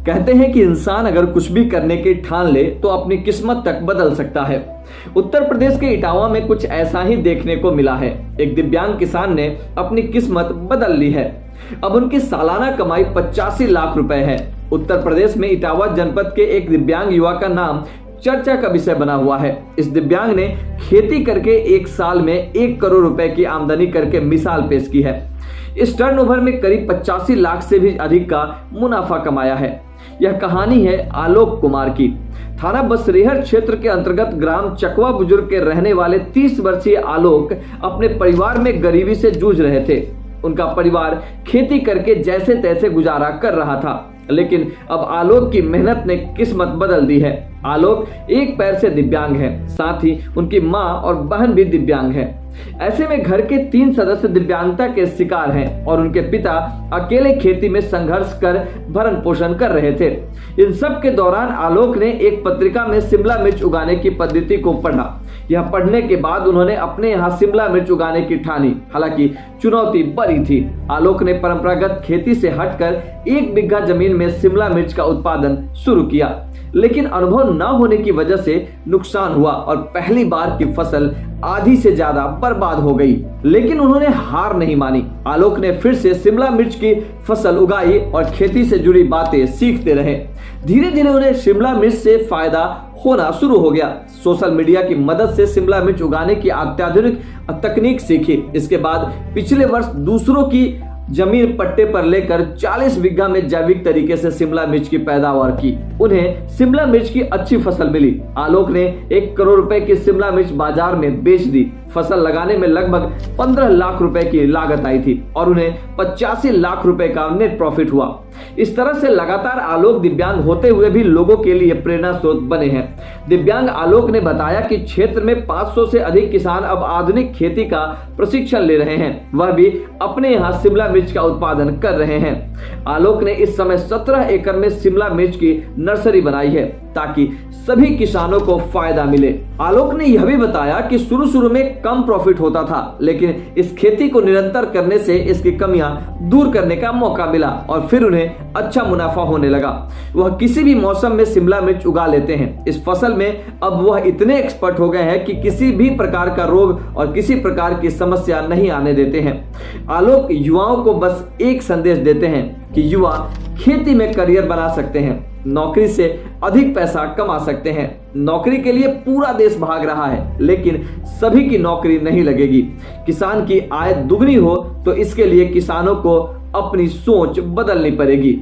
कहते हैं कि इंसान अगर कुछ भी करने की ठान ले तो अपनी किस्मत तक बदल सकता है। उत्तर प्रदेश के इटावा में कुछ ऐसा ही देखने को मिला है। एक दिव्यांग किसान ने अपनी किस्मत बदल ली है। अब उनकी सालाना कमाई 85 लाख रुपए है। उत्तर प्रदेश में इटावा जनपद के एक दिव्यांग युवा का नाम चर्चा का विषय बना हुआ है। इस दिव्यांग ने खेती करके एक साल में 1 करोड़ रुपए की आमदनी करके मिसाल पेश की है। इस टर्नओवर में करीब 85 लाख से भी अधिक का मुनाफा कमाया है। यह कहानी है आलोक कुमार की। थाना बसरेहर क्षेत्र के अंतर्गत ग्राम चकवा बुजुर्ग के रहने वाले 30 वर्षीय आलोक अपने परिवार में गरीबी से जूझ रहे थे। उनका परिवार खेती करके जैसे तैसे गुजारा कर रहा था, लेकिन अब आलोक की मेहनत ने किस्मत बदल दी है। आलोक एक पैर से दिव्यांग है, साथ ही उनकी मां और बहन भी दिव्यांग है। ऐसे में घर के 3 सदस्य दिव्यांगता के शिकार हैं और उनके पिता अकेले खेती में संघर्ष कर भरण पोषण कर रहे थे। इन सब के दौरान आलोक ने एक पत्रिका में शिमला मिर्च उगाने की पद्धति को पढ़ा। यह पढ़ने के बाद उन्होंने अपने यहाँ शिमला मिर्च उगाने की ठानी। हालांकि चुनौती बड़ी थी। आलोक ने परंपरागत खेती से हटकर 1 बीघा जमीन में शिमला मिर्च का उत्पादन शुरू किया, लेकिन अनुभव न होने की वजह से नुकसान हुआ और पहली बार की फसल आधी से ज्यादा बर्बाद हो गई। लेकिन उन्होंने हार नहीं मानी। आलोक ने फिर से शिमला मिर्च की फसल उगाई और खेती से जुड़ी बातें सीखते रहे। धीरे धीरे उन्हें शिमला मिर्च से फायदा होना शुरू हो गया। सोशल मीडिया की मदद से शिमला मिर्च उगाने की अत्याधुनिक तकनीक सीखी। इसके बाद पिछले वर्ष दूसरों की जमीन पट्टे पर लेकर 40 बीघा में जैविक तरीके से शिमला मिर्च की पैदावार की। उन्हें शिमला मिर्च की अच्छी फसल मिली। आलोक ने 1 करोड़ रुपए की शिमला मिर्च बाजार में बेच दी। फसल लगाने में लगभग 15 लाख रुपए की लागत आई थी और उन्हें 85 लाख रुपए का नेट प्रॉफिट हुआ। इस तरह से लगातार आलोक दिव्यांग होते हुए भी लोगों के लिए प्रेरणा स्रोत बने हैं। दिव्यांग आलोक ने बताया कि क्षेत्र में 500 से अधिक किसान अब आधुनिक खेती का प्रशिक्षण ले रहे हैं। वह भी अपने यहाँ शिमला मिर्च का उत्पादन कर रहे हैं। आलोक ने इस समय 17 एकड़ में शिमला मिर्च की नर्सरी बनाई है ताकि सभी किसानों को फायदा मिले। आलोक ने यह भी बताया कि शुरू में कम प्रॉफिट होता था, लेकिन इस खेती को निरंतर करने से इसकी कमियां दूर करने का मौका मिला और फिर उन्हें अच्छा मुनाफा होने लगा। वह किसी भी मौसम में शिमला मिर्च उगा लेते हैं। इस फसल में अब वह इतने एक्सपर्ट हो गए हैं कि किसी भी प्रकार का रोग और किसी प्रकार की समस्या नहीं आने देते हैं। आलोक युवाओं को बस एक संदेश देते हैं कि युवा खेती में करियर बना सकते हैं, नौकरी से अधिक पैसा कमा सकते हैं। नौकरी के लिए पूरा देश भाग रहा है, लेकिन सभी की नौकरी नहीं लगेगी। किसान की आय दुगनी हो तो इसके लिए किसानों को अपनी सोच बदलनी पड़ेगी।